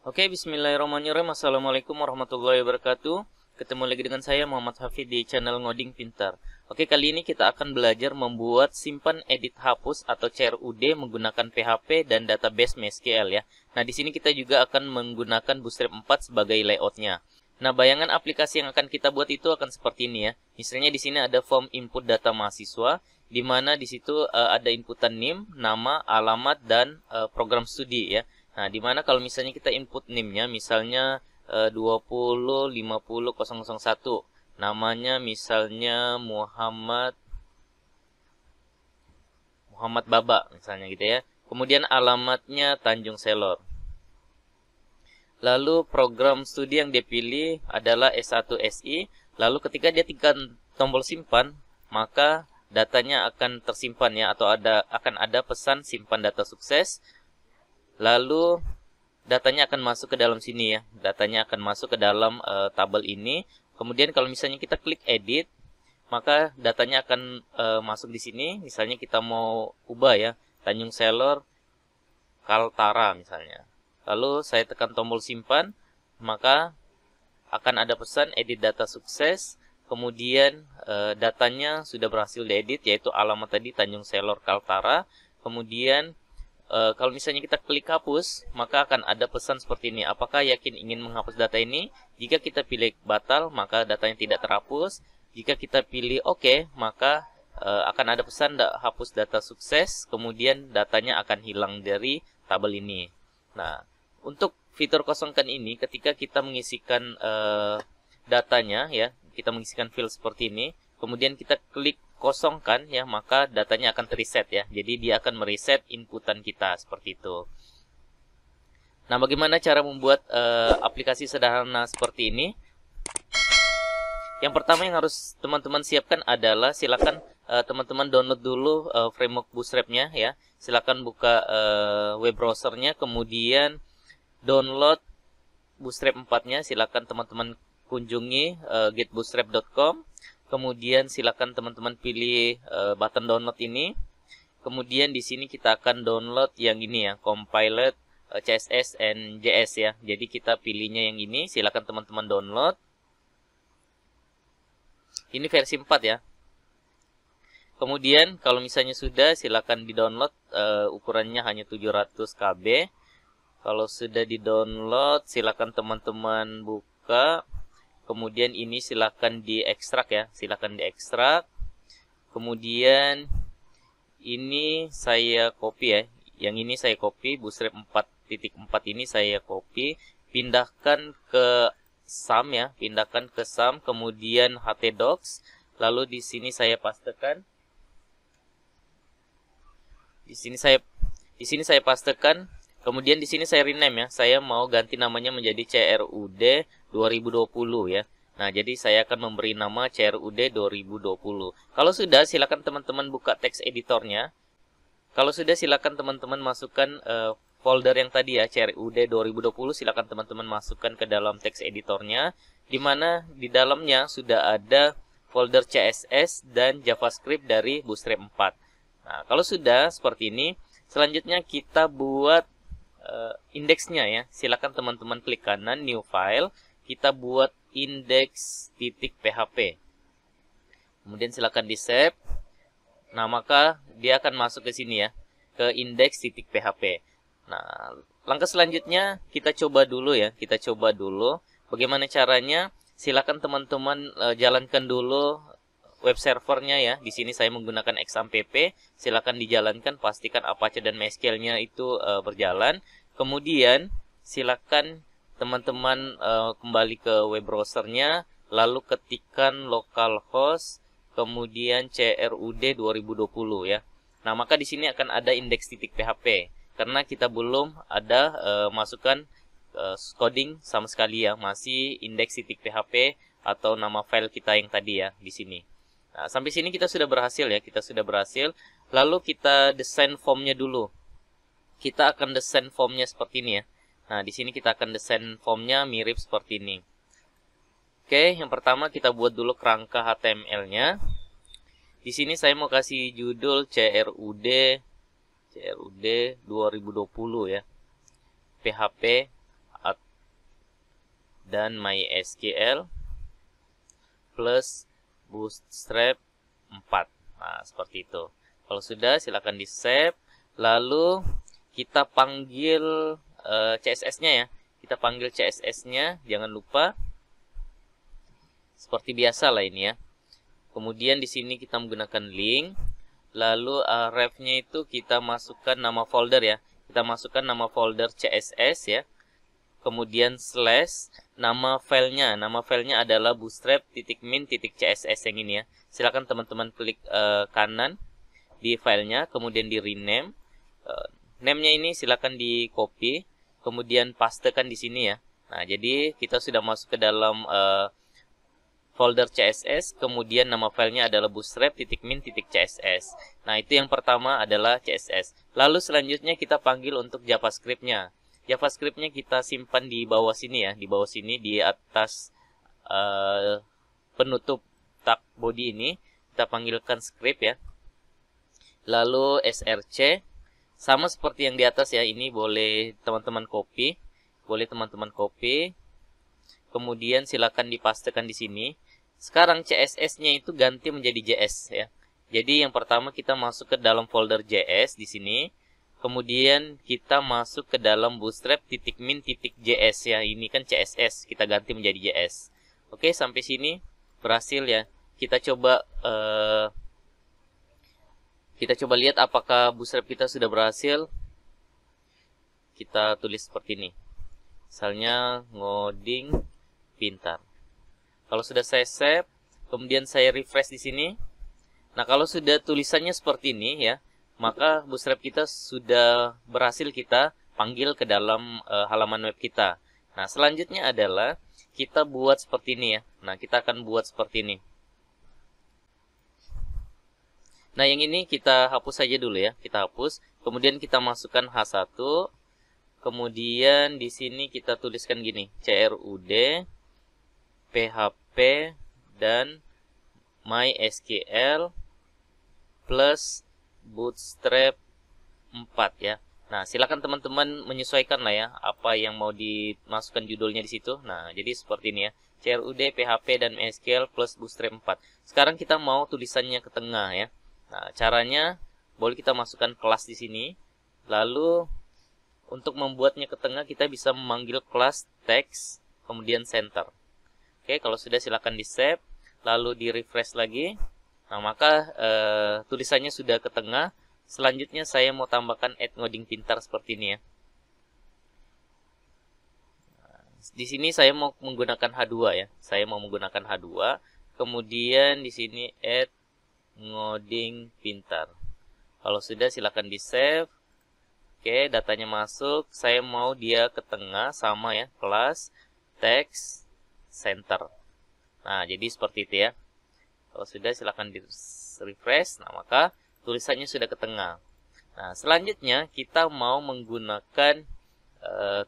Oke, bismillahirrahmanirrahim. Assalamualaikum warahmatullahi wabarakatuh. Ketemu lagi dengan saya Muhammad Hafid di channel Ngoding Pintar. Oke, kali ini kita akan belajar membuat simpan edit hapus atau CRUD menggunakan PHP dan database MySQL ya. Nah, di sini kita juga akan menggunakan Bootstrap 4 sebagai layoutnya. Nah, bayangan aplikasi yang akan kita buat itu akan seperti ini ya. Misalnya di sini ada form input data mahasiswa, di mana di situ ada inputan NIM, nama, alamat, dan program studi ya. Nah, di mana kalau misalnya kita input NIM-nya, misalnya 20500001, namanya misalnya Muhammad Baba, misalnya gitu ya. Kemudian alamatnya Tanjung Selor. Lalu program studi yang dia pilih adalah S1 SI. Lalu ketika dia tekan tombol simpan, maka datanya akan tersimpan ya, atau akan ada pesan simpan data sukses. Lalu datanya akan masuk ke dalam sini ya. Datanya akan masuk ke dalam tabel ini. Kemudian kalau misalnya kita klik edit, maka datanya akan masuk di sini. Misalnya kita mau ubah ya, Tanjung Selor Kaltara misalnya. Lalu saya tekan tombol simpan, maka akan ada pesan edit data sukses. Kemudian datanya sudah berhasil diedit, yaitu alamat tadi Tanjung Selor Kaltara. Kemudian kalau misalnya kita klik hapus, maka akan ada pesan seperti ini. Apakah yakin ingin menghapus data ini? Jika kita pilih batal, maka datanya tidak terhapus. Jika kita pilih oke, maka akan ada pesan hapus data sukses. Kemudian datanya akan hilang dari tabel ini. Nah, untuk fitur kosongkan ini, ketika kita mengisikan datanya ya, kita mengisikan field seperti ini, kemudian kita klik kosongkan ya, maka datanya akan reset ya. Jadi dia akan mereset inputan kita seperti itu. Nah, bagaimana cara membuat aplikasi sederhana seperti ini? Yang pertama yang harus teman-teman siapkan adalah silakan teman-teman download dulu framework Bootstrap-nya ya. Silakan buka web browsernya, kemudian download Bootstrap 4-nya. Silakan teman-teman kunjungi getbootstrap.com. Kemudian silakan teman-teman pilih button download ini. Kemudian di sini kita akan download yang ini ya, compiled CSS and JS ya. Jadi kita pilihnya yang ini, silakan teman-teman download. Ini versi 4 ya. Kemudian kalau misalnya sudah, silakan di-download, ukurannya hanya 700 KB. Kalau sudah di-download, silakan teman-teman buka. Kemudian ini silakan diekstrak ya, silakan diekstrak. Kemudian ini saya copy ya. Yang ini saya copy, Bootstrap 4.4 ini saya copy, pindahkan ke SAM ya, pindahkan ke SAM, kemudian htdocs, lalu di sini saya pastekan. Di sini saya pastekan. Kemudian di sini saya rename ya. Saya mau ganti namanya menjadi CRUD 2020 ya. Nah, jadi saya akan memberi nama CRUD 2020. Kalau sudah, silakan teman-teman buka teks editornya. Kalau sudah, silakan teman-teman masukkan folder yang tadi ya, CRUD 2020. Silakan teman-teman masukkan ke dalam teks editornya, di mana di dalamnya sudah ada folder CSS dan JavaScript dari Bootstrap 4. Nah, kalau sudah seperti ini, selanjutnya kita buat indeksnya ya. Silakan teman-teman klik kanan new file, kita buat index.php. Kemudian silakan di save. Nah, maka dia akan masuk ke sini ya, ke index.php. Nah, langkah selanjutnya kita coba dulu ya, kita coba dulu bagaimana caranya. Silakan teman-teman jalankan dulu web servernya ya. Di sini saya menggunakan XAMPP. Silakan dijalankan, pastikan Apache dan MySQL-nya itu berjalan. Kemudian silakan teman-teman kembali ke web browsernya, lalu ketikkan localhost, kemudian CRUD 2020 ya. Nah, maka di sini akan ada index.php karena kita belum ada masukkan coding sama sekali ya, masih index.php atau nama file kita yang tadi ya di sini. Nah, sampai sini kita sudah berhasil ya, kita sudah berhasil. Lalu kita desain formnya dulu. Kita akan desain formnya seperti ini ya. Nah, di sini kita akan desain formnya mirip seperti ini. Oke, yang pertama kita buat dulu kerangka HTML-nya. Di sini saya mau kasih judul CRUD 2020 ya. PHP dan MySQL plus Bootstrap 4. Nah, seperti itu. Kalau sudah, silakan di-save. Lalu kita panggil CSS-nya ya. Kita panggil CSS-nya, jangan lupa. Seperti biasa lah ini ya. Kemudian di sini kita menggunakan link. Lalu ref-nya itu kita masukkan nama folder ya. Kita masukkan nama folder CSS ya. Kemudian slash nama filenya. Nama filenya adalah bootstrap.min.css yang ini ya. Silakan teman-teman klik kanan di filenya, kemudian di rename. Name-nya ini silakan di copy, kemudian pastekan di sini ya. Nah, jadi kita sudah masuk ke dalam folder CSS, kemudian nama filenya adalah bootstrap.min.css. Nah, itu yang pertama adalah CSS. Lalu selanjutnya kita panggil untuk JavaScript-nya. JavaScript-nya kita simpan di bawah sini ya, di bawah sini di atas penutup tag body ini. Kita panggilkan script ya. Lalu src, sama seperti yang di atas ya, ini boleh teman-teman copy. Kemudian silakan dipastekan di sini. Sekarang CSS-nya itu ganti menjadi JS ya. Jadi yang pertama kita masuk ke dalam folder JS di sini. Kemudian kita masuk ke dalam bootstrap.min.js ya. Ini kan CSS, kita ganti menjadi JS. Oke, sampai sini berhasil ya. Kita coba lihat apakah bootstrap kita sudah berhasil. Kita tulis seperti ini. Misalnya ngoding pintar. Kalau sudah saya save, kemudian saya refresh di sini. Nah, kalau sudah tulisannya seperti ini ya, maka bootstrap kita sudah berhasil kita panggil ke dalam halaman web kita. Nah, selanjutnya adalah kita buat seperti ini ya. Nah, kita akan buat seperti ini. Nah, yang ini kita hapus saja dulu ya. Kita hapus. Kemudian kita masukkan H1. Kemudian di sini kita tuliskan gini, CRUD, PHP, dan MySQL plus Bootstrap 4 ya. Nah, silakan teman-teman menyesuaikan lah ya apa yang mau dimasukkan judulnya di situ. Nah, jadi seperti ini ya. CRUD, PHP, dan MySQL plus Bootstrap 4. Sekarang kita mau tulisannya ke tengah ya. Nah, caranya boleh kita masukkan kelas di sini. Lalu untuk membuatnya ke tengah kita bisa memanggil kelas text kemudian center. Oke, kalau sudah silakan di-save, lalu di-refresh lagi. Nah, maka tulisannya sudah ke tengah. Selanjutnya saya mau tambahkan add ngoding pintar seperti ini ya. Nah, di sini saya mau menggunakan H2 ya. Saya mau menggunakan H2. Kemudian di sini add ngoding pintar. Kalau sudah silakan di-save. Oke, datanya masuk. Saya mau dia ke tengah sama ya, kelas text center. Nah, jadi seperti itu ya. Kalau sudah silakan di refresh. Nah, maka tulisannya sudah ke tengah. Nah, selanjutnya kita mau menggunakan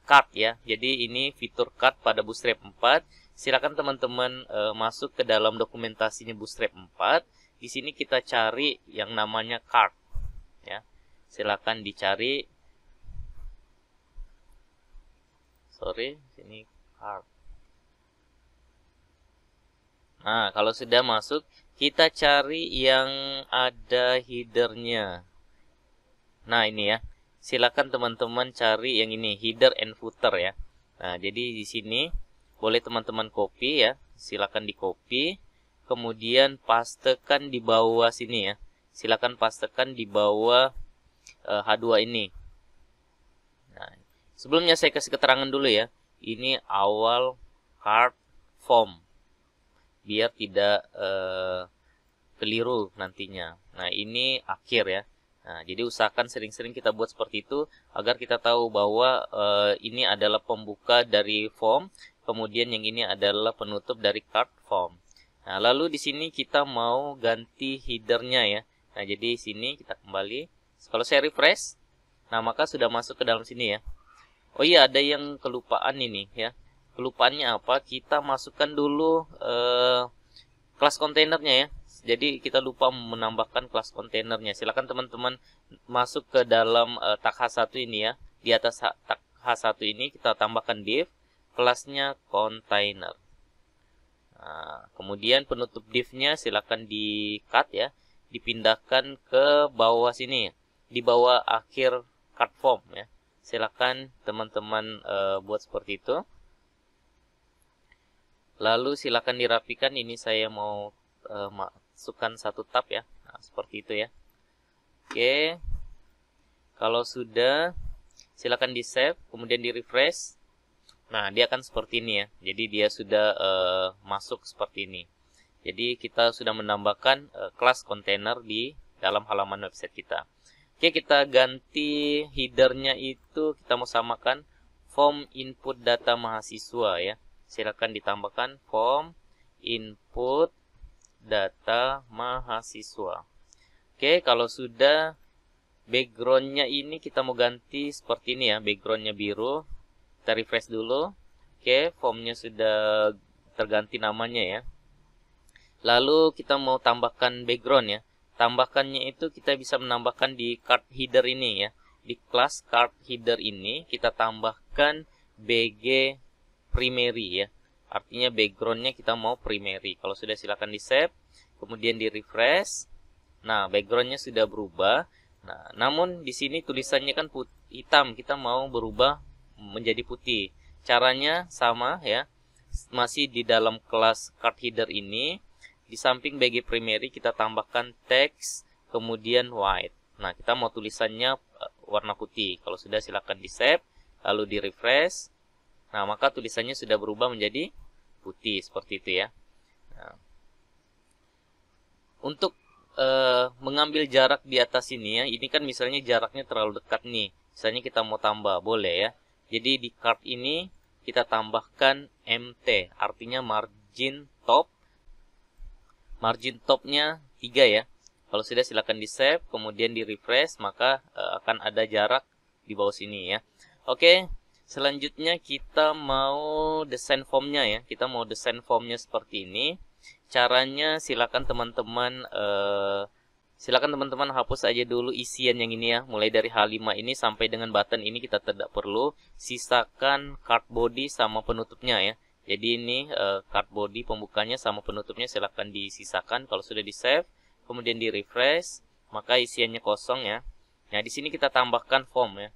card ya. Jadi ini fitur card pada Bootstrap 4. Silakan teman-teman masuk ke dalam dokumentasinya Bootstrap 4. Di sini kita cari yang namanya card ya. Silakan dicari. Sini card. Nah, kalau sudah masuk, kita cari yang ada headernya. Nah, ini ya. Silakan teman-teman cari yang ini, header and footer ya. Nah, jadi di sini boleh teman-teman copy ya. Silakan di-copy. Kemudian pastekan di bawah sini ya. Silakan pastekan di bawah H2 ini. Nah, sebelumnya saya kasih keterangan dulu ya. Ini awal card form. Biar tidak keliru nantinya. Nah, ini akhir ya. Nah, jadi usahakan sering-sering kita buat seperti itu agar kita tahu bahwa ini adalah pembuka dari form, kemudian yang ini adalah penutup dari card form. Nah, lalu di sini kita mau ganti headernya ya. Nah, jadi sini kita kembali. Kalau saya refresh, nah maka sudah masuk ke dalam sini ya. Oh iya, ada yang kelupaan ini ya. Kelupaannya apa? Kita masukkan dulu kelas kontainernya ya. Jadi kita lupa menambahkan kelas kontainernya. Silakan teman-teman masuk ke dalam tag H1 ini ya. Di atas tag H1 ini kita tambahkan div. kelasnya container. Nah, kemudian penutup div-nya silakan di cut ya, dipindahkan ke bawah sini, di bawah akhir card form ya. Silakan teman-teman buat seperti itu. Lalu silakan dirapikan. Ini saya mau masukkan satu tab ya. Nah, seperti itu ya. Oke. Kalau sudah, silakan di save, kemudian di refresh. Nah, dia akan seperti ini ya. Jadi dia sudah masuk seperti ini. Jadi kita sudah menambahkan kelas kontainer di dalam halaman website kita. Oke, kita ganti headernya itu, kita mau samakan form input data mahasiswa ya. Silakan ditambahkan form input data mahasiswa. Oke, kalau sudah, backgroundnya ini kita mau ganti seperti ini ya. Backgroundnya biru. Kita refresh dulu. Oke, formnya sudah terganti namanya ya. Lalu kita mau tambahkan background ya. Tambahkannya itu kita bisa menambahkan di card header ini ya. Di kelas card header ini kita tambahkan BG primary ya. Artinya backgroundnya kita mau primary. Kalau sudah silakan di save, kemudian di refresh. Nah, backgroundnya sudah berubah. Nah, namun di sini tulisannya kan hitam, kita mau berubah menjadi putih. Caranya sama ya. Masih di dalam kelas card header ini. Di samping BG primary kita tambahkan text, kemudian white. Nah, kita mau tulisannya warna putih. Kalau sudah silakan di save, lalu di refresh. Nah, maka tulisannya sudah berubah menjadi putih seperti itu ya. Nah, untuk mengambil jarak di atas ini ya, ini kan misalnya jaraknya terlalu dekat nih. Misalnya kita mau tambah, boleh ya. Jadi di card ini kita tambahkan MT, artinya margin top. Margin topnya 3 ya. Kalau sudah silakan di save, kemudian di refresh, maka akan ada jarak di bawah sini ya. Oke, selanjutnya kita mau desain formnya ya. Kita mau desain formnya seperti ini. Caranya silakan teman-teman hapus aja dulu isian yang ini ya. Mulai dari H5 ini sampai dengan button ini kita tidak perlu. Sisakan card body sama penutupnya ya. Jadi ini card body pembukanya sama penutupnya silakan disisakan. Kalau sudah di save, kemudian di refresh, maka isiannya kosong ya. Nah, di sini kita tambahkan form ya.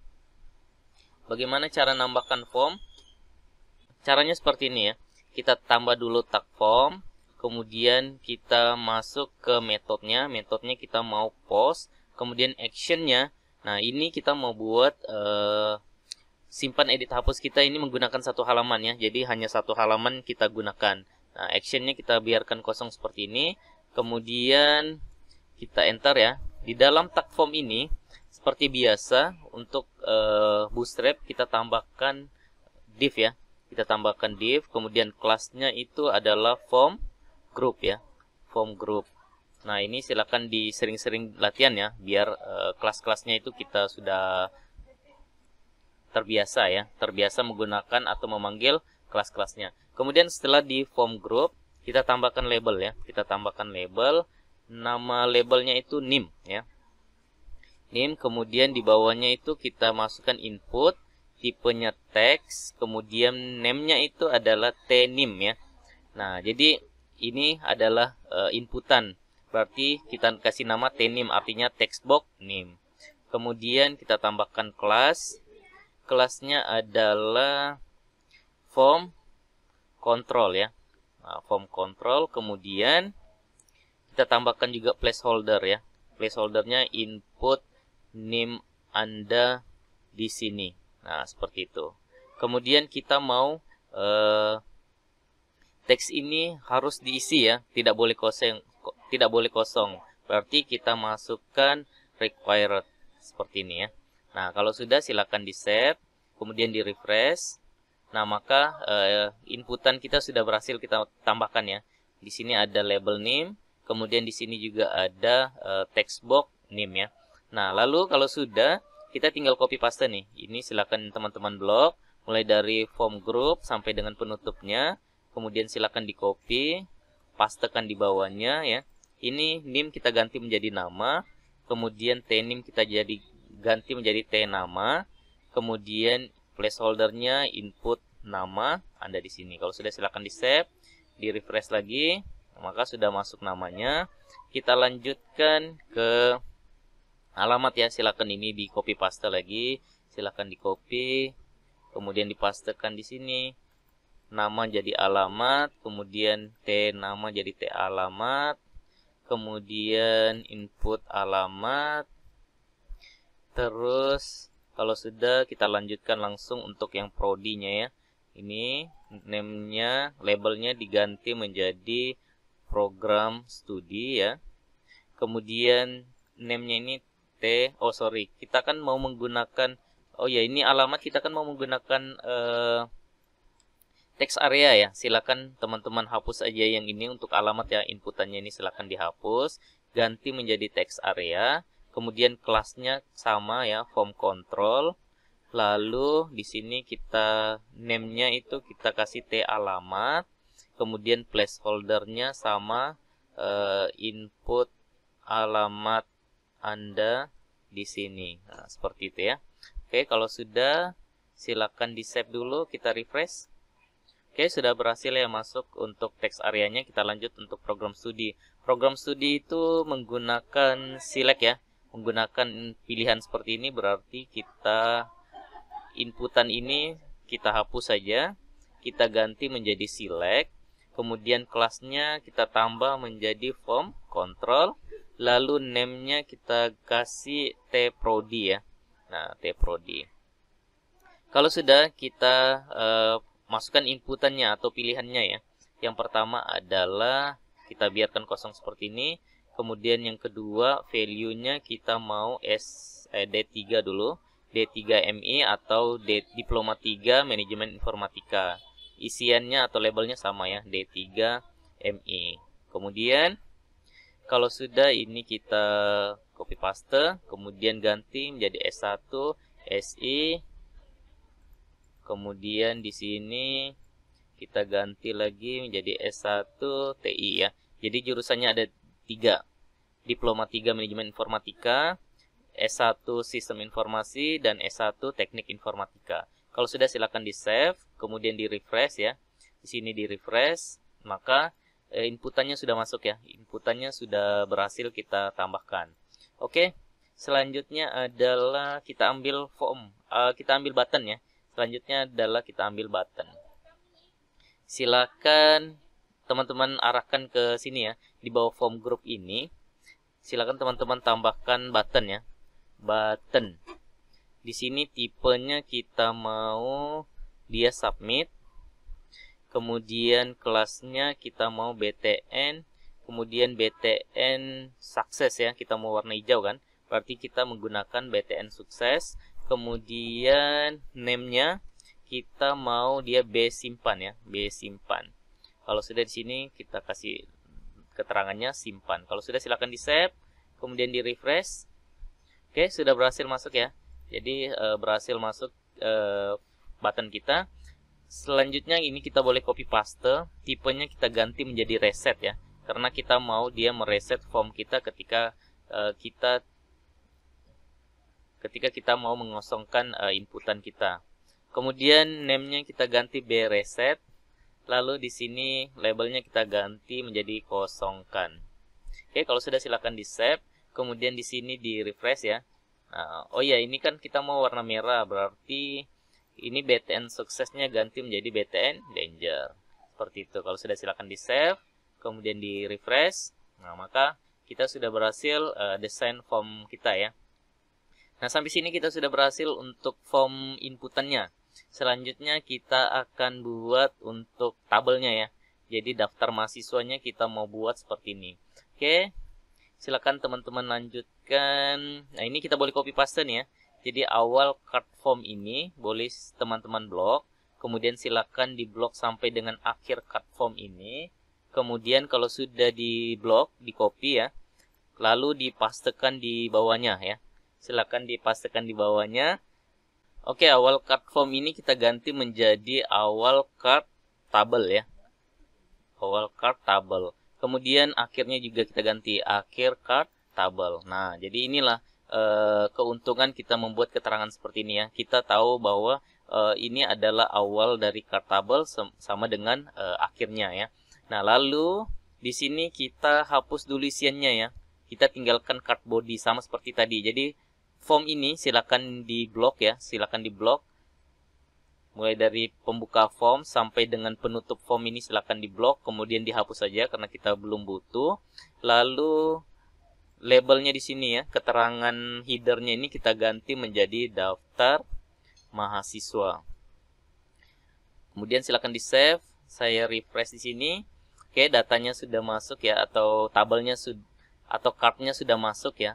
Bagaimana cara nambahkan form? Caranya seperti ini ya. Kita tambah dulu tag form, kemudian kita masuk ke metodenya. Metodenya kita mau post, kemudian actionnya. Nah, ini kita mau buat simpan edit hapus kita ini menggunakan satu halaman ya. Jadi hanya satu halaman kita gunakan. Nah, actionnya kita biarkan kosong seperti ini. Kemudian kita enter ya. Di dalam tag form ini seperti biasa untuk Bootstrap kita tambahkan div ya. Kita tambahkan div, kemudian kelasnya itu adalah form group ya. Form group. Nah, ini silakan disering-sering latihan ya, biar kelas-kelasnya itu kita sudah terbiasa ya, terbiasa menggunakan atau memanggil kelas-kelasnya. Kemudian setelah di form group, kita tambahkan label ya. Kita tambahkan label, nama labelnya itu name ya. Name, kemudian di bawahnya itu kita masukkan input, tipenya text, kemudian name-nya itu adalah tname ya. Nah, jadi ini adalah inputan. Berarti kita kasih nama tname, artinya textbox name. Kemudian kita tambahkan kelas. Kelasnya adalah form control ya. Nah, form control, kemudian kita tambahkan juga placeholder ya. Placeholdernya input name Anda di sini. Nah, seperti itu. Kemudian kita mau teks ini harus diisi ya, tidak boleh kosong, tidak boleh kosong. Berarti kita masukkan required seperti ini ya. Nah, kalau sudah silakan di save, kemudian di refresh. Nah, maka inputan kita sudah berhasil kita tambahkan ya. Di sini ada label name, kemudian di sini juga ada text box name ya. Nah, lalu kalau sudah, kita tinggal copy paste nih. Ini silakan teman-teman blok, mulai dari form group sampai dengan penutupnya. Kemudian silakan di copy, pastekan di bawahnya ya. Ini name kita ganti menjadi nama, kemudian tname kita ganti menjadi t nama, kemudian placeholdernya input nama Anda di sini. Kalau sudah silakan di-save, di-refresh lagi, maka sudah masuk namanya. Kita lanjutkan ke alamat ya. Silakan ini di copy paste lagi. Silakan di copy, kemudian dipastekan di sini. Nama jadi alamat, kemudian T nama jadi T alamat, kemudian input alamat. Terus kalau sudah, kita lanjutkan langsung untuk yang prodinya ya. Ini name-nya, labelnya diganti menjadi program studi ya. Kemudian name-nya ini kita kan mau menggunakan, oh ya ini alamat, kita kan mau menggunakan text area ya. Silakan teman-teman hapus aja yang ini untuk alamat ya. Inputannya ini silakan dihapus, ganti menjadi text area. Kemudian kelasnya sama ya, form control. Lalu di sini kita name-nya itu kita kasih T alamat. Kemudian placeholder-nya sama input alamat Anda di sini. Nah, seperti itu ya. Oke, kalau sudah silakan di-save dulu, kita refresh. Oke, sudah berhasil ya masuk untuk text area-nya. Kita lanjut untuk program studi. Program studi itu menggunakan select ya. Menggunakan pilihan seperti ini, berarti kita inputan ini kita hapus saja, kita ganti menjadi select, kemudian kelasnya kita tambah menjadi form control, lalu name-nya kita kasih tprodi ya. Nah, tprodi. Kalau sudah, kita masukkan inputannya atau pilihannya ya. Yang pertama adalah kita biarkan kosong seperti ini. Kemudian yang kedua, value-nya kita mau D3 dulu, D3 MI atau Diploma 3 Manajemen Informatika. Isiannya atau labelnya sama ya, D3 MI. Kemudian kalau sudah, ini kita copy paste, kemudian ganti menjadi S1 SI. Kemudian di sini kita ganti lagi menjadi S1 TI ya. Jadi jurusannya ada 3, Diploma 3 Manajemen Informatika, S1 Sistem Informasi, dan S1 Teknik Informatika. Kalau sudah silakan di-save, kemudian di-refresh ya. Di sini di-refresh, maka inputannya sudah masuk ya. Inputannya sudah berhasil kita tambahkan. Oke, selanjutnya adalah kita ambil form, kita ambil button ya. Selanjutnya adalah kita ambil button. Silakan teman-teman arahkan ke sini ya. Di bawah form group ini, silakan teman-teman tambahkan button ya. Button. Di sini tipenya kita mau dia submit. Kemudian kelasnya kita mau BTN. Kemudian BTN sukses ya. Kita mau warna hijau kan. Berarti kita menggunakan BTN sukses. Kemudian name-nya kita mau dia B simpan ya. B simpan. Kalau sudah di sini kita kasih keterangannya simpan. Kalau sudah silakan di-save, kemudian di-refresh. Oke, sudah berhasil masuk ya. Jadi berhasil masuk button kita. Selanjutnya ini kita boleh copy paste, tipenya kita ganti menjadi reset ya. Karena kita mau dia mereset form kita ketika kita mau mengosongkan inputan kita. Kemudian name-nya kita ganti B reset. Lalu di sini labelnya kita ganti menjadi kosongkan. Oke, kalau sudah silakan di-save, kemudian di sini di-refresh ya. Nah, oh ya, ini kan kita mau warna merah, berarti ini BTN suksesnya ganti menjadi BTN danger. Seperti itu. Kalau sudah silakan di-save, kemudian di-refresh. Nah, maka kita sudah berhasil desain form kita ya. Nah, sampai sini kita sudah berhasil untuk form inputannya. Selanjutnya kita akan buat untuk tabelnya ya. Jadi daftar mahasiswanya kita mau buat seperti ini. Oke, silakan teman-teman lanjutkan. Nah, ini kita boleh copy paste nih ya. Jadi awal card form ini boleh teman-teman blok. Kemudian silakan di blok sampai dengan akhir card form ini. Kemudian kalau sudah di blok, di copy ya. Lalu dipastekan di bawahnya ya. Silakan dipastekan di bawahnya. Oke, awal card form ini kita ganti menjadi awal card tabel ya. Awal card tabel. Kemudian akhirnya juga kita ganti akhir card tabel. Nah, jadi inilah keuntungan kita membuat keterangan seperti ini ya. Kita tahu bahwa ini adalah awal dari card tabel sama dengan akhirnya ya. Nah, lalu di sini kita hapus dulu isiannya ya. Kita tinggalkan card body sama seperti tadi. Jadi form ini silakan diblok ya, silakan diblok. Mulai dari pembuka form sampai dengan penutup form ini silakan diblok, kemudian dihapus saja karena kita belum butuh. Lalu labelnya di sini ya, keterangan headernya ini kita ganti menjadi daftar mahasiswa. Kemudian silakan di-save. Saya refresh di sini. Oke, datanya sudah masuk ya, atau tabelnya atau cardnya sudah masuk ya.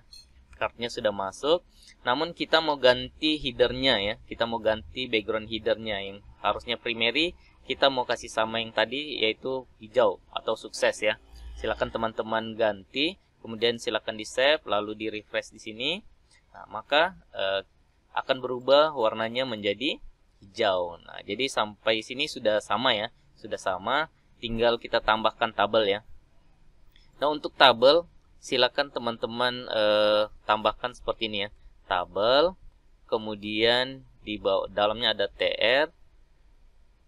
Cardnya sudah masuk. Namun kita mau ganti headernya ya. Kita mau ganti background headernya yang harusnya primary. Kita mau kasih sama yang tadi yaitu hijau atau sukses ya. Silakan teman-teman ganti. Kemudian silakan di-save lalu di-refresh di sini. Nah, maka akan berubah warnanya menjadi hijau. Nah, jadi sampai sini sudah sama ya. Sudah sama. Tinggal kita tambahkan tabel ya. Nah, untuk tabel silakan teman-teman tambahkan seperti ini ya. Tabel, kemudian di bawah dalamnya ada TR,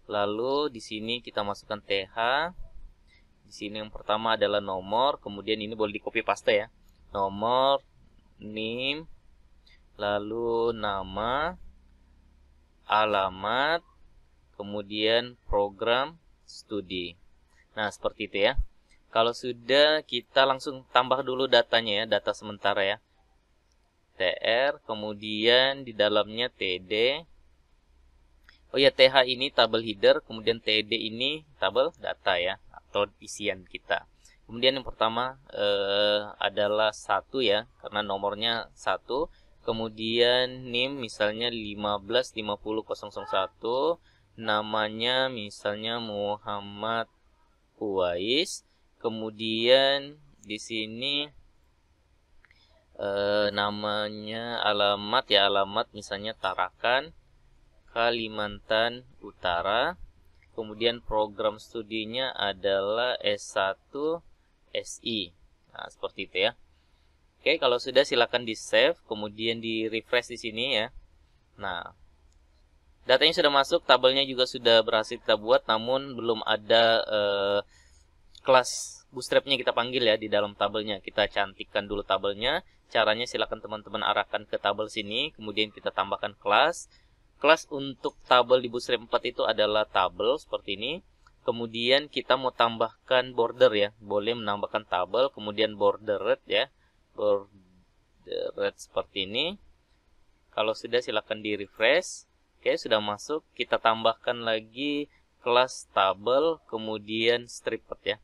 lalu di sini kita masukkan TH. Di sini yang pertama adalah nomor, kemudian ini boleh di copy paste ya. Nomor, NIM, lalu nama, alamat, kemudian program studi. Nah, seperti itu ya. Kalau sudah, kita langsung tambah dulu datanya ya, data sementara ya. TR, kemudian di dalamnya TD. Oh ya, TH ini tabel header, kemudian TD ini tabel data ya, atau isian kita. Kemudian yang pertama adalah 1 ya, karena nomornya 1. Kemudian NIM misalnya 1550001, namanya misalnya Muhammad Uwais. Kemudian di sini namanya alamat ya, alamat misalnya Tarakan, Kalimantan Utara. Kemudian program studinya adalah S1 SI. Nah, seperti itu ya. Oke, kalau sudah silakan di-save, kemudian di-refresh di sini ya. Nah, datanya sudah masuk, tabelnya juga sudah berhasil kita buat, namun belum ada kelas bootstrapnya kita panggil ya di dalam tabelnya. Kita cantikkan dulu tabelnya. Caranya silakan teman-teman arahkan ke tabel sini, kemudian kita tambahkan kelas. Kelas untuk tabel di Bootstrap 4 itu adalah tabel seperti ini. Kemudian kita mau tambahkan border ya. Boleh menambahkan tabel, kemudian bordered ya. Bordered seperti ini. Kalau sudah silakan di-refresh. Oke, sudah masuk. Kita tambahkan lagi kelas tabel, kemudian stripped ya.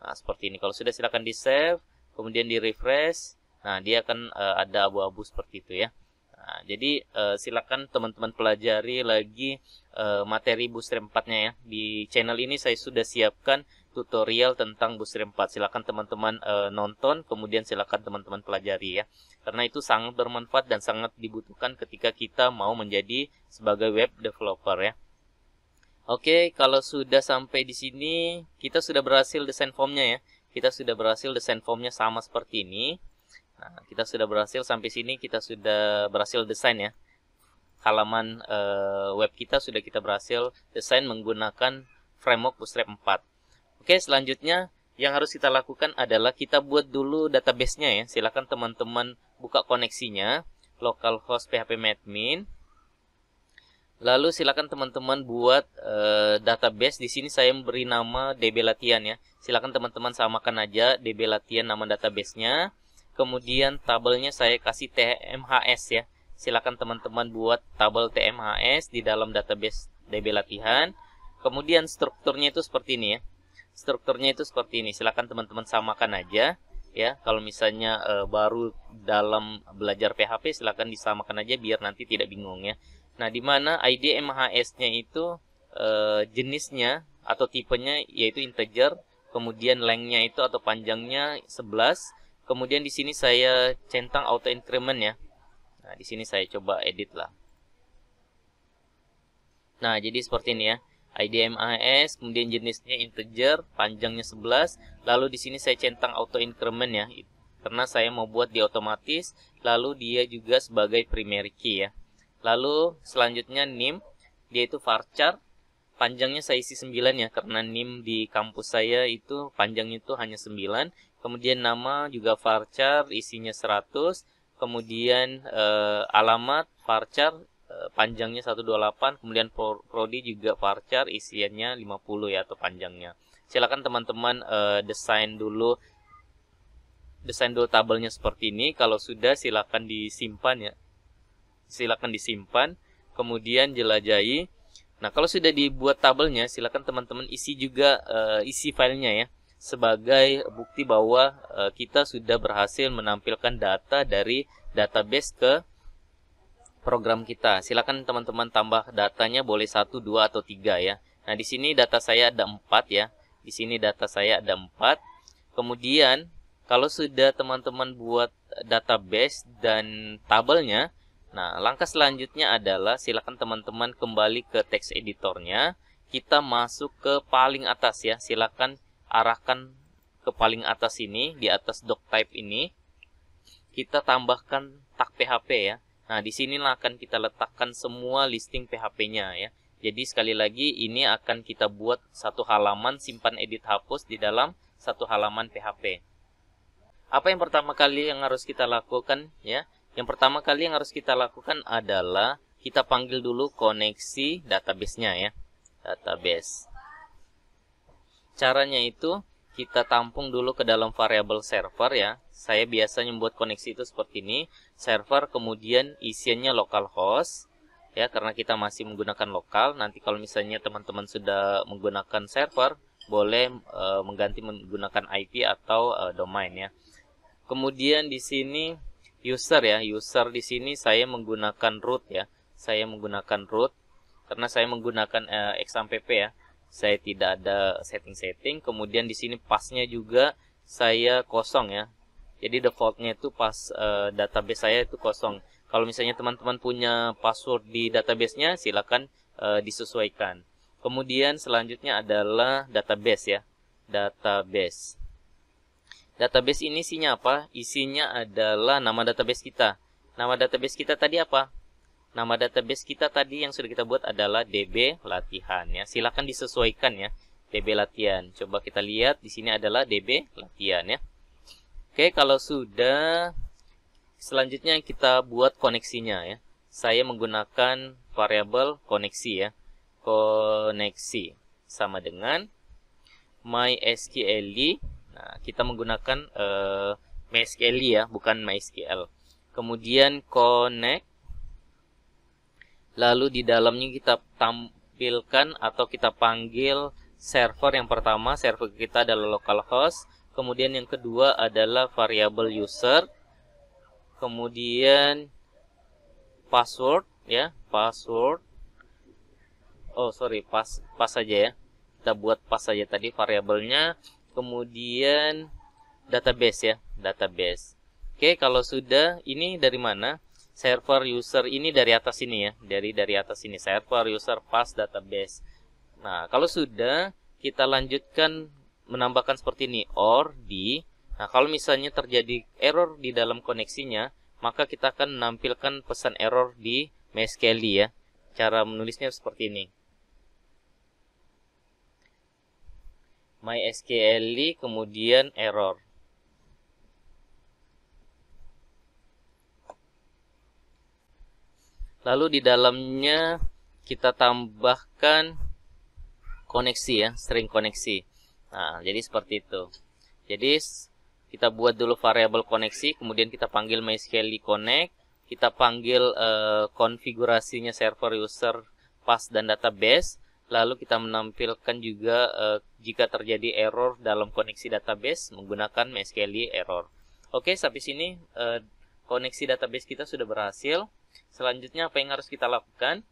Nah, seperti ini. Kalau sudah silakan di-save, kemudian di-refresh. Nah, dia akan ada abu-abu seperti itu ya. Nah, jadi silakan teman-teman pelajari lagi materi Bootstrap 4-nya ya. Di channel ini saya sudah siapkan tutorial tentang Bootstrap 4. Silakan teman-teman nonton, kemudian silakan teman-teman pelajari ya. Karena itu sangat bermanfaat dan sangat dibutuhkan ketika kita mau menjadi sebagai web developer ya. Oke, kalau sudah sampai di sini, kita sudah berhasil desain formnya ya. Kita sudah berhasil desain formnya sama seperti ini. Nah, kita sudah berhasil sampai sini, kita sudah berhasil desain ya. Halaman web kita sudah kita berhasil desain menggunakan framework Bootstrap 4. Oke, selanjutnya yang harus kita lakukan adalah kita buat dulu database-nya ya. Silakan teman-teman buka koneksinya, localhost phpMadmin. Lalu silakan teman-teman buat database. Di sini saya memberi nama DB Latihan ya. Silakan teman-teman samakan aja DB Latihan nama database-nya. Kemudian tabelnya saya kasih TMHS ya. Silakan teman-teman buat tabel TMHS di dalam database DB Latihan. Kemudian strukturnya itu seperti ini ya. Strukturnya itu seperti ini. Silakan teman-teman samakan aja ya. Kalau misalnya baru dalam belajar PHP, silakan disamakan aja biar nanti tidak bingung ya. Nah, di mana ID MHS-nya itu jenisnya atau tipenya yaitu integer, kemudian length-nya itu atau panjangnya 11. Kemudian di sini saya centang auto increment ya. Nah, di sini saya coba edit lah. Nah, jadi seperti ini ya. ID MHS, kemudian jenisnya integer, panjangnya 11. Lalu di sini saya centang auto increment ya. Karena saya mau buat di otomatis, lalu dia juga sebagai primary key ya. Lalu selanjutnya NIM. dia itu varchar. Panjangnya saya isi 9 ya, karena NIM di kampus saya itu panjangnya itu hanya 9. Kemudian nama juga varchar, isinya 100. Kemudian alamat varchar, panjangnya 128. Kemudian prodi juga varchar, isiannya 50 ya, atau panjangnya. Silakan teman-teman desain dulu tabelnya seperti ini. Kalau sudah, silakan disimpan ya. Silakan disimpan, kemudian jelajahi. Nah, kalau sudah dibuat tabelnya, silakan teman-teman isi juga isi filenya ya, sebagai bukti bahwa kita sudah berhasil menampilkan data dari database ke program kita. Silakan teman-teman tambah datanya, boleh 1, 2, atau 3 ya. Nah, di sini data saya ada 4 ya. Di sini data saya ada 4. Kemudian, kalau sudah teman-teman buat database dan tabelnya, nah, langkah selanjutnya adalah silakan teman-teman kembali ke text editornya. Kita masuk ke paling atas ya. Silakan arahkan ke paling atas ini, di atas doctype ini. Kita tambahkan tag PHP ya. Nah, di sinilah akan kita letakkan semua listing PHP-nya ya. Jadi sekali lagi ini akan kita buat satu halaman simpan edit hapus di dalam satu halaman PHP. Apa yang pertama kali yang harus kita lakukan ya? Yang pertama kali yang harus kita lakukan adalah kita panggil dulu koneksi database-nya ya. Database. Caranya itu kita tampung dulu ke dalam variabel server ya. Saya biasanya membuat koneksi itu seperti ini. Server, kemudian isiannya localhost ya, karena kita masih menggunakan lokal. Nanti kalau misalnya teman-teman sudah menggunakan server, boleh mengganti menggunakan IP atau domain ya. Kemudian di sini user ya, user di sini saya menggunakan root ya. Saya menggunakan root karena saya menggunakan XAMPP ya. Saya tidak ada setting-setting. Kemudian di sini passnya juga saya kosong ya. Jadi defaultnya itu database saya itu kosong. Kalau misalnya teman-teman punya password di database-nya, silakan disesuaikan. Kemudian selanjutnya adalah database ya. Database. Database ini isinya apa? Isinya adalah nama database kita. Nama database kita tadi apa? Nama database kita tadi yang sudah kita buat adalah DB latihan ya. Silakan disesuaikan ya. DB latihan. Coba kita lihat di sini adalah DB latihan ya. Oke, kalau sudah, selanjutnya kita buat koneksinya ya. Saya menggunakan variabel koneksi ya. Koneksi sama dengan MySQL. Nah, kita menggunakan MySQL ya, bukan MySQL. Kemudian connect. Lalu di dalamnya kita tampilkan atau kita panggil server yang pertama. Server kita adalah localhost. Kemudian yang kedua adalah variabel user. Kemudian password ya, password. Oh, sorry, pas saja ya. Kita buat pas saja tadi variabelnya. Kemudian database ya, database. Oke, kalau sudah, ini dari mana? Server user ini dari atas ini ya, dari atas ini, server user pass database. Nah, kalau sudah, kita lanjutkan menambahkan seperti ini, or di. Nah, kalau misalnya terjadi error di dalam koneksinya, maka kita akan menampilkan pesan error di MySQL ya. Cara menulisnya seperti ini. MySQL kemudian error. Lalu di dalamnya kita tambahkan koneksi ya, string koneksi. Nah, jadi seperti itu. Jadi kita buat dulu variabel koneksi, kemudian kita panggil MySQL connect, kita panggil konfigurasinya server user pass dan database. Lalu kita menampilkan juga jika terjadi error dalam koneksi database menggunakan MySQL error. Oke, sampai sini koneksi database kita sudah berhasil. Selanjutnya apa yang harus kita lakukan?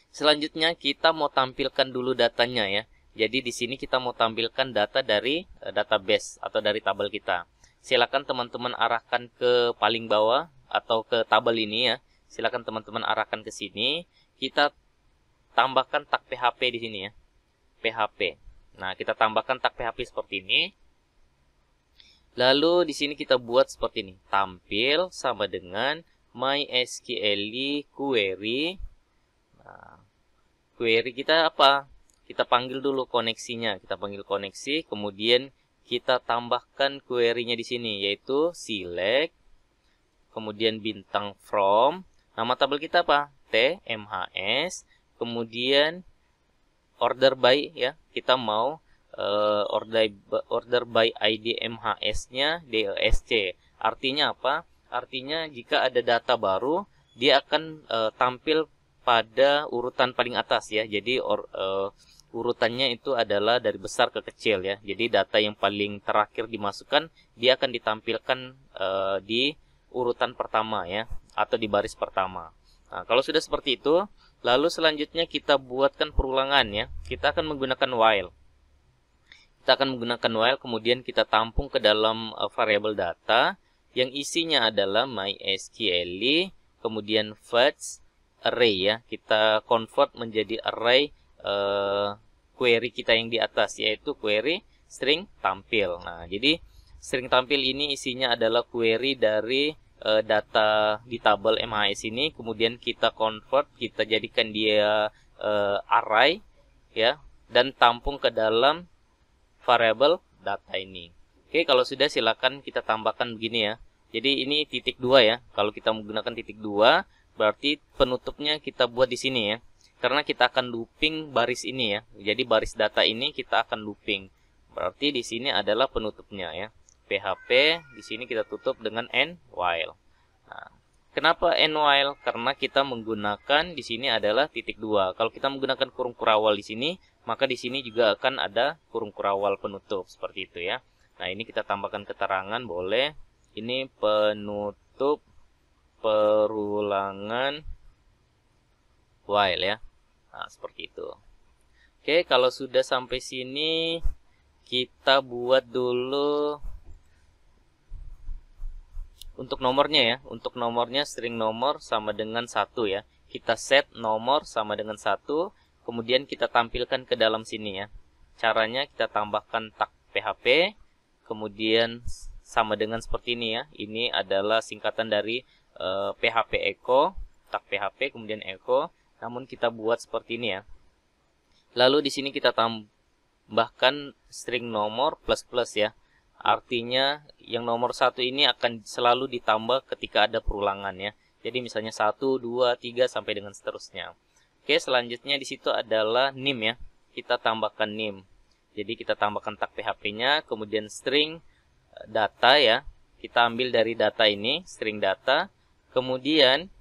Selanjutnya kita mau tampilkan dulu datanya ya. Jadi di sini kita mau tampilkan data dari database atau dari tabel kita. Silakan teman-teman arahkan ke paling bawah atau ke tabel ini ya. Silakan teman-teman arahkan ke sini. Kita tambahkan tag PHP di sini ya. PHP. Nah, kita tambahkan tag PHP seperti ini. Lalu di sini kita buat seperti ini. Tampil sama dengan MySQL query. Nah, query kita apa? Kita panggil dulu koneksinya. Kita panggil koneksi, kemudian kita tambahkan query-nya di sini, yaitu select, kemudian bintang from, nama tabel kita apa? TMHS, kemudian order by ya. Kita mau order by ID MHS-nya DESC. Artinya apa? Artinya jika ada data baru, dia akan tampil pada urutan paling atas ya. Jadi urutannya itu adalah dari besar ke kecil ya. Jadi data yang paling terakhir dimasukkan, dia akan ditampilkan di urutan pertama ya, atau di baris pertama. Nah, kalau sudah seperti itu, lalu selanjutnya kita buatkan perulangan ya. Kita akan menggunakan while. Kita akan menggunakan while, kemudian kita tampung ke dalam variabel data yang isinya adalah mysql, kemudian fetch array ya. Kita convert menjadi array query kita yang di atas, yaitu query string tampil. Nah, jadi string tampil ini isinya adalah query dari data di tabel MHS ini, kemudian kita convert, kita jadikan dia array ya, dan tampung ke dalam variabel data ini. Oke, kalau sudah silakan kita tambahkan begini ya. Jadi ini titik 2 ya. Kalau kita menggunakan titik 2, berarti penutupnya kita buat di sini ya. Karena kita akan looping baris ini ya. Jadi baris data ini kita akan looping. Berarti di sini adalah penutupnya ya. PHP di sini kita tutup dengan end while. Nah, kenapa end while? Karena kita menggunakan di sini adalah titik 2. Kalau kita menggunakan kurung kurawal di sini, maka di sini juga akan ada kurung kurawal penutup seperti itu ya. Nah, ini kita tambahkan keterangan boleh. Ini penutup perulangan while ya. Nah, seperti itu. Oke, kalau sudah sampai sini kita buat dulu untuk nomornya ya. Untuk nomornya string nomor sama dengan 1 ya. Kita set nomor sama dengan 1. Kemudian kita tampilkan ke dalam sini ya. Caranya kita tambahkan tag PHP, kemudian sama dengan seperti ini ya. Ini adalah singkatan dari PHP echo, tag PHP kemudian echo. Namun kita buat seperti ini ya. Lalu di sini kita tambahkan string nomor plus plus ya. Artinya yang nomor 1 ini akan selalu ditambah ketika ada perulangan ya. Jadi misalnya 1, 2, 3 sampai dengan seterusnya. Oke, selanjutnya di situ adalah nim ya. Kita tambahkan nim. Jadi kita tambahkan tag PHP-nya, kemudian string data ya. Kita ambil dari data ini, string data. Kemudian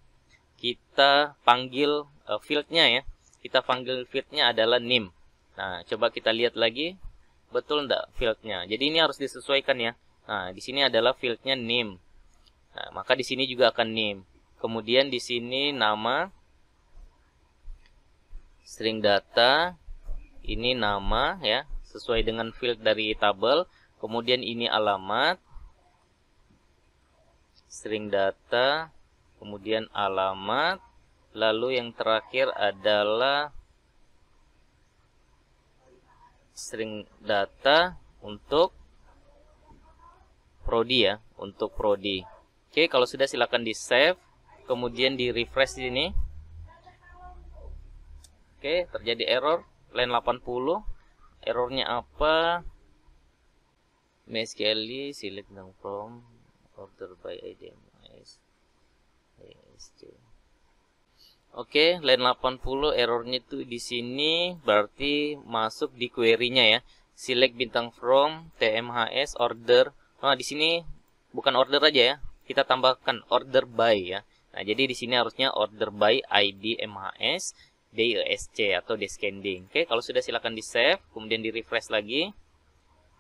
kita panggil field-nya ya. Kita panggil field-nya adalah nim. Nah, coba kita lihat lagi, betul enggak field-nya? Jadi ini harus disesuaikan ya. Nah, di sini adalah field-nya nim. Nah, maka di sini juga akan nim. Kemudian di sini nama, string data, ini nama ya, sesuai dengan field dari tabel. Kemudian ini alamat, string data, kemudian alamat. Lalu yang terakhir adalah string data untuk prodi ya, untuk prodi. Oke, kalau sudah silakan di save, kemudian di refresh di sini. Oke, terjadi error line 80. Errornya apa? MySQL select from order by IDMS. Oke, line 80 errornya itu di sini berarti masuk di query-nya ya. Select bintang from TMHS order. Nah, di sini bukan order aja ya. Kita tambahkan order by ya. Nah, jadi di sini harusnya order by ID MHS DESC atau descending. Oke, kalau sudah silakan di save, kemudian di refresh lagi.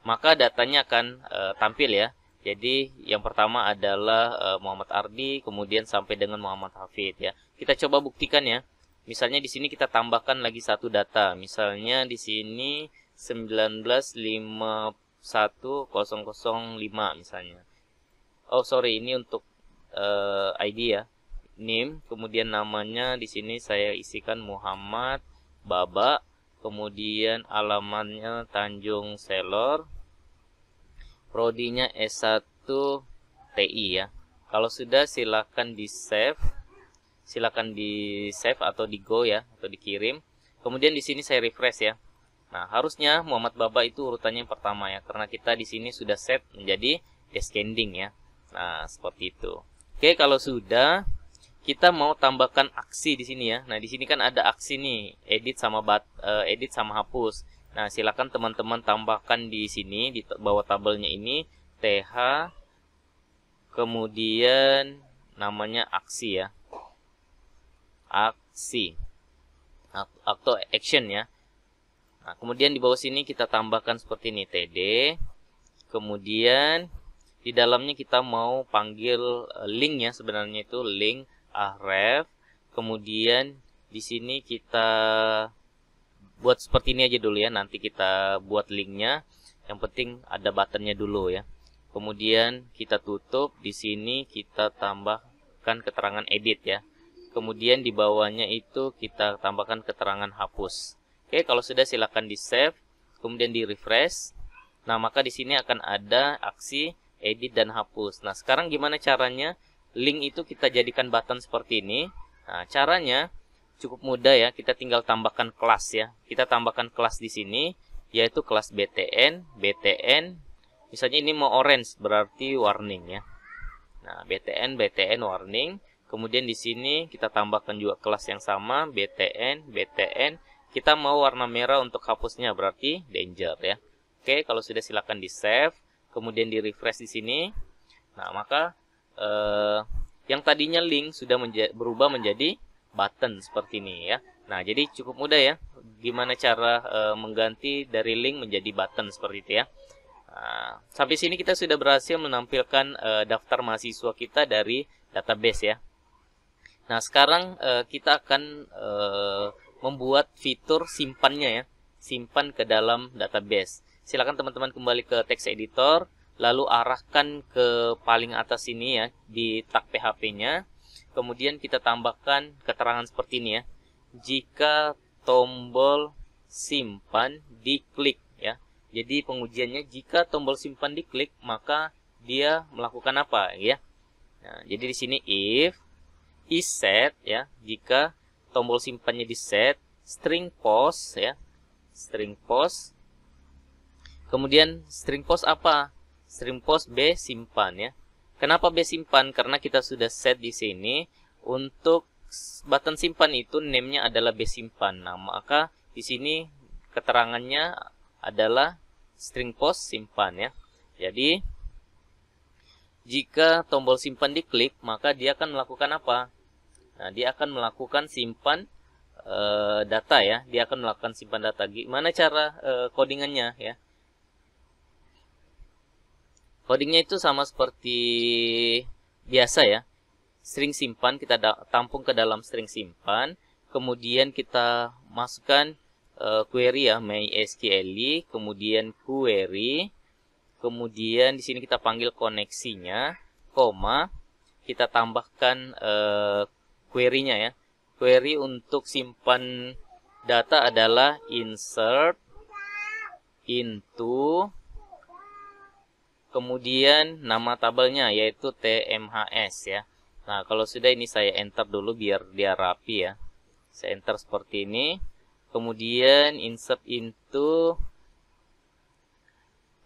Maka datanya akan tampil ya. Jadi yang pertama adalah Muhammad Ardi, kemudian sampai dengan Muhammad Hafid ya. Kita coba buktikan ya. Misalnya di sini kita tambahkan lagi satu data. Misalnya di sini 1951.005 misalnya. Oh sorry, ini untuk ID ya. Name, kemudian namanya di sini saya isikan Muhammad Baba, kemudian alamatnya Tanjung Selor, prodinya S1 TI ya. Kalau sudah silakan di save, atau di go ya, atau dikirim. Kemudian di sini saya refresh ya. Nah, harusnya Muhammad Baba itu urutannya yang pertama ya, karena kita di sini sudah set menjadi descending ya. Nah, seperti itu. Oke, kalau sudah, kita mau tambahkan aksi di sini ya. Nah, di sini kan ada aksi nih, edit sama hapus. Nah, silakan teman-teman tambahkan di sini di bawah tabelnya ini TH, kemudian namanya aksi ya. Aksi atau action ya. Nah, kemudian di bawah sini kita tambahkan seperti ini TD. Kemudian di dalamnya kita mau panggil link ya, sebenarnya itu link href. Kemudian di sini kita buat seperti ini aja dulu ya. Nanti kita buat linknya. Yang penting ada buttonnya dulu ya. Kemudian kita tutup. Di sini kita tambahkan keterangan edit ya. Kemudian di bawahnya itu kita tambahkan keterangan hapus. Oke, kalau sudah silakan di save, kemudian di refresh. Nah, maka di sini akan ada aksi edit dan hapus. Nah, sekarang gimana caranya? Link itu kita jadikan button seperti ini. Nah, caranya cukup mudah ya. Kita tinggal tambahkan kelas ya. Kita tambahkan kelas di sini, yaitu kelas BTN. Misalnya ini mau orange, berarti warning ya. Nah, BTN warning. Kemudian di sini kita tambahkan juga kelas yang sama, BTN. Kita mau warna merah untuk hapusnya, berarti danger ya. Oke, kalau sudah silakan di save, kemudian di refresh di sini. Nah, maka yang tadinya link sudah berubah menjadi button seperti ini ya. Nah, jadi cukup mudah ya. Gimana cara mengganti dari link menjadi button seperti itu ya. Nah, sampai sini kita sudah berhasil menampilkan daftar mahasiswa kita dari database ya. Nah, sekarang kita akan membuat fitur simpannya ya. Simpan ke dalam database. Silakan teman-teman kembali ke text editor, lalu arahkan ke paling atas ini ya, di tag PHP-nya. Kemudian kita tambahkan keterangan seperti ini ya. Jika tombol simpan diklik ya. Jadi pengujiannya jika tombol simpan diklik, maka dia melakukan apa ya. Nah, jadi di sini if is set ya, jika tombol simpannya di set, string post ya, string post. Kemudian string post apa? String post B simpan ya. Kenapa B simpan? Karena kita sudah set di sini untuk button simpan itu name-nya adalah B simpan. Nah, maka di sini keterangannya adalah string post simpan ya. Jadi jika tombol simpan diklik, maka dia akan melakukan apa? Nah, dia akan melakukan simpan data ya. Dia akan melakukan simpan data. Gimana cara codingannya ya? Codingnya itu sama seperti biasa ya. String simpan kita tampung ke dalam string simpan. Kemudian kita masukkan query ya, MySQL, kemudian query. Kemudian di sini kita panggil koneksinya, koma. Kita tambahkan query-nya ya. Query untuk simpan data adalah insert into, kemudian nama tabelnya yaitu TMHS ya. Nah, kalau sudah ini saya enter dulu biar dia rapi ya. Saya enter seperti ini. Kemudian insert into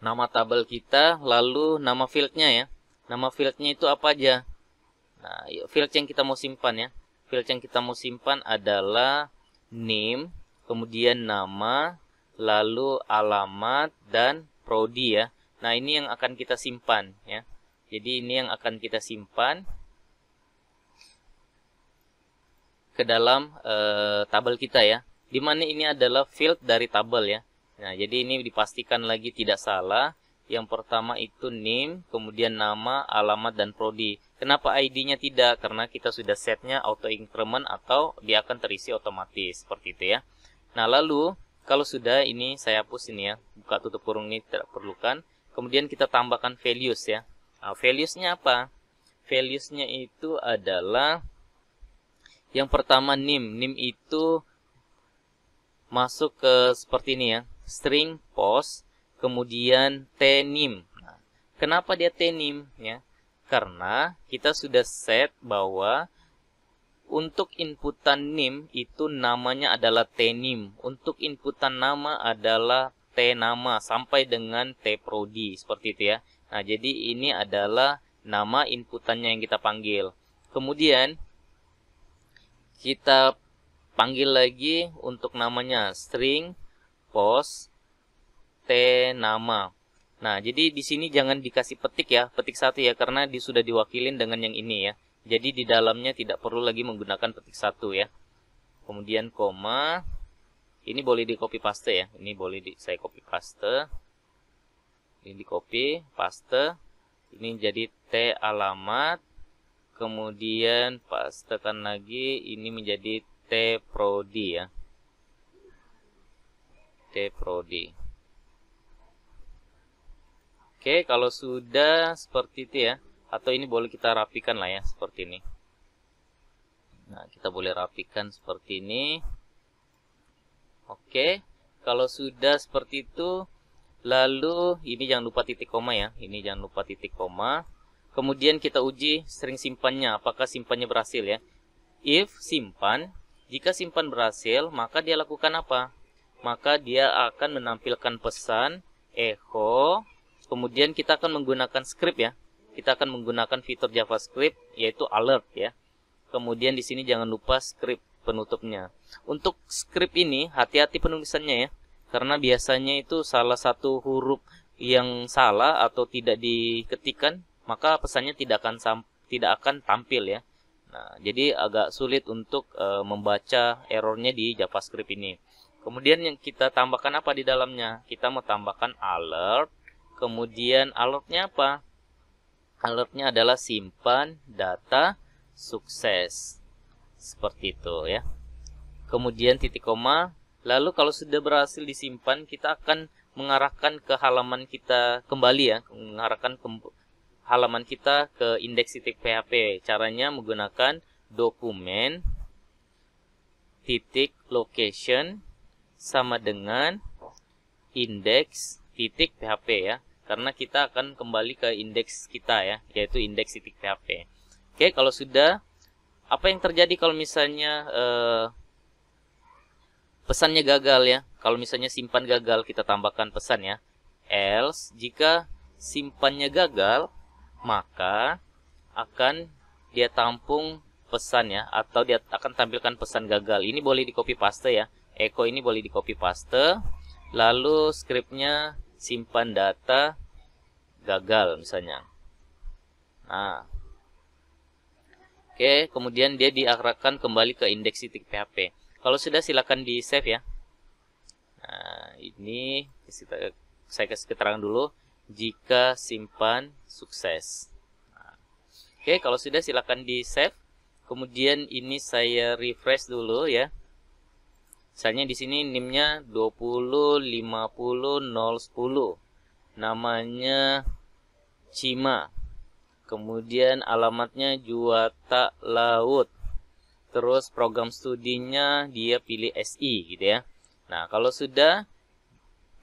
nama tabel kita, lalu nama fieldnya ya. Nama fieldnya itu apa aja? Nah, field yang kita mau simpan ya. Field yang kita mau simpan adalah name, kemudian nama, lalu alamat, dan prodi ya. Nah, ini yang akan kita simpan ya. Jadi ini yang akan kita simpan ke dalam tabel kita ya. Dimana ini adalah field dari tabel ya. Nah, jadi ini dipastikan lagi tidak salah. Yang pertama itu name, kemudian nama, alamat, dan prodi. Kenapa ID-nya tidak? Karena kita sudah setnya auto increment atau dia akan terisi otomatis seperti itu ya. Nah, lalu kalau sudah ini saya hapus ini ya. Buka tutup kurung ini tidak perlukan. Kemudian kita tambahkan values ya. Nah, values-nya apa? Values-nya itu adalah yang pertama name. Name itu masuk ke seperti ini ya. String post, kemudian tname. Nah, kenapa dia tname ya? Karena kita sudah set bahwa Untuk inputan NIM itu namanya adalah tNIM. Untuk inputan nama adalah tNama sampai dengan tprodi seperti itu ya. Nah, jadi ini adalah nama inputannya yang kita panggil. Kemudian kita panggil lagi untuk namanya string post tNama. Nah, jadi di sini jangan dikasih petik ya, petik satu ya, karena sudah diwakilin dengan yang ini ya. Jadi di dalamnya tidak perlu lagi menggunakan petik satu ya. Kemudian koma. Ini boleh di copy paste ya. Ini boleh saya copy paste. Ini di copy paste. Ini jadi T alamat. Kemudian pastekan lagi. Ini menjadi T prodi ya. T prodi. Oke, kalau sudah seperti itu ya. Atau ini boleh kita rapikan lah ya. Seperti ini. Nah, kita boleh rapikan seperti ini. Oke, kalau sudah seperti itu, lalu ini jangan lupa titik koma ya. Ini jangan lupa titik koma. Kemudian kita uji string simpannya, apakah simpannya berhasil ya. If simpan, jika simpan berhasil, maka dia lakukan apa? Maka dia akan menampilkan pesan echo. Kemudian kita akan menggunakan script ya. Kita akan menggunakan fitur JavaScript yaitu alert ya. Kemudian di sini jangan lupa script penutupnya. Untuk script ini hati-hati penulisannya ya, karena biasanya itu salah satu huruf yang salah atau tidak diketikkan, maka pesannya tidak akan tampil ya. Nah, jadi agak sulit untuk membaca errornya di JavaScript ini. Kemudian yang kita tambahkan apa di dalamnya? Kita mau tambahkan alert. Kemudian alertnya apa? Alertnya adalah simpan data sukses. Seperti itu ya. Kemudian titik koma. Lalu kalau sudah berhasil disimpan, kita akan mengarahkan ke halaman kita kembali ya. Mengarahkan ke halaman kita ke index.php. Caranya menggunakan dokumen titik location sama dengan index.php ya. Karena kita akan kembali ke indeks kita ya, yaitu index.php. Oke, kalau sudah, apa yang terjadi kalau misalnya pesannya gagal ya? Kalau misalnya simpan gagal, kita tambahkan pesan ya. Else, jika simpannya gagal, maka akan dia tampung pesan ya, atau dia akan tampilkan pesan gagal. Ini boleh di copy paste ya. Echo ini boleh di copy paste. Lalu scriptnya simpan data gagal misalnya. Nah, oke, kemudian dia diarahkan kembali ke index.php. Kalau sudah silakan di save ya. Nah, ini saya kasih keterangan dulu. Jika simpan sukses. Nah, oke, kalau sudah silakan di save. Kemudian ini saya refresh dulu ya. Misalnya di sini NIM-nya 20500110. Namanya Cima. Kemudian alamatnya Juwata Laut. Terus program studinya dia pilih SI gitu ya. Nah, kalau sudah,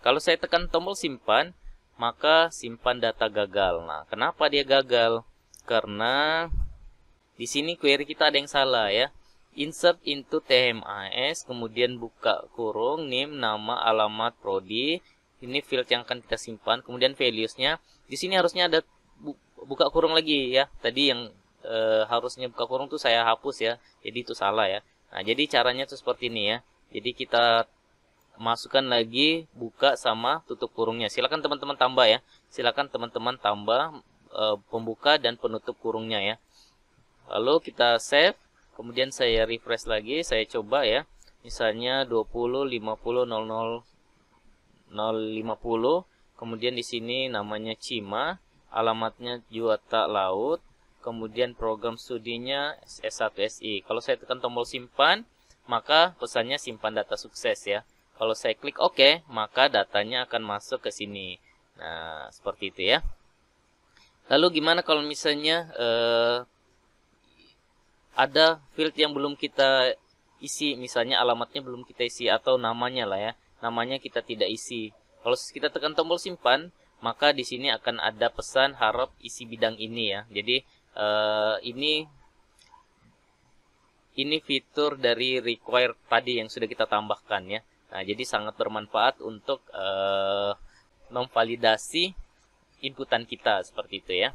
kalau saya tekan tombol simpan, maka simpan data gagal. Nah, kenapa dia gagal? Karena di sini query kita ada yang salah ya. Insert into TMAS, kemudian buka kurung, NIM, nama, alamat, prodi. Ini field yang akan kita simpan. Kemudian values-nya. Di sini harusnya ada buka kurung lagi ya. Tadi yang harusnya buka kurung tuh saya hapus ya. Jadi itu salah ya. Nah, jadi caranya tuh seperti ini ya. Jadi kita masukkan lagi buka sama tutup kurungnya. Silakan teman-teman tambah ya. Silakan teman-teman tambah pembuka dan penutup kurungnya ya. Lalu kita save. Kemudian saya refresh lagi, saya coba ya. Misalnya 20500050. Kemudian di sini namanya Cima, alamatnya Juwata Laut, kemudian program studinya S1SI. Kalau saya tekan tombol simpan, maka pesannya simpan data sukses ya. Kalau saya klik OK, maka datanya akan masuk ke sini. Nah, seperti itu ya. Lalu gimana kalau misalnya ada field yang belum kita isi, misalnya alamatnya belum kita isi atau namanya lah ya, namanya kita tidak isi. Kalau kita tekan tombol simpan, maka di sini akan ada pesan harap isi bidang ini ya. Jadi ini ini fitur dari require tadi yang sudah kita tambahkan ya. Nah, jadi sangat bermanfaat untuk memvalidasi inputan kita seperti itu ya.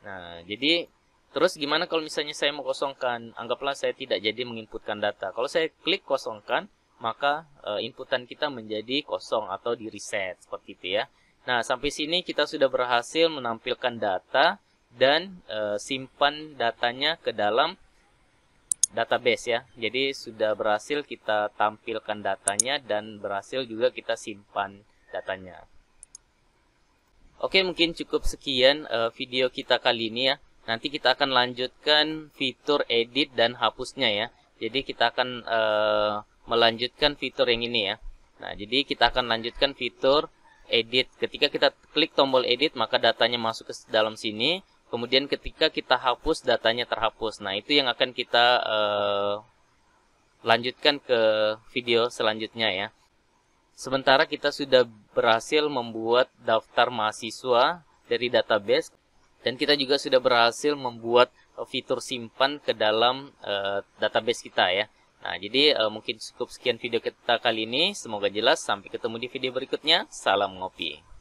Nah, jadi terus gimana kalau misalnya saya mau kosongkan? Anggaplah saya tidak jadi menginputkan data. Kalau saya klik kosongkan, maka inputan kita menjadi kosong atau di reset seperti itu ya. Nah, sampai sini kita sudah berhasil menampilkan data dan simpan datanya ke dalam database ya. Jadi sudah berhasil kita tampilkan datanya dan berhasil juga kita simpan datanya. Oke, mungkin cukup sekian video kita kali ini ya. Nanti kita akan lanjutkan fitur edit dan hapusnya ya. Jadi kita akan melanjutkan fitur yang ini ya. Nah, jadi kita akan lanjutkan fitur edit. Ketika kita klik tombol edit, maka datanya masuk ke dalam sini. Kemudian ketika kita hapus, datanya terhapus. Nah, itu yang akan kita lanjutkan ke video selanjutnya ya. Sementara kita sudah berhasil membuat daftar mahasiswa dari database. Dan kita juga sudah berhasil membuat fitur simpan ke dalam database kita ya. Nah, jadi mungkin cukup sekian video kita kali ini. Semoga jelas. Sampai ketemu di video berikutnya. Salam ngopi.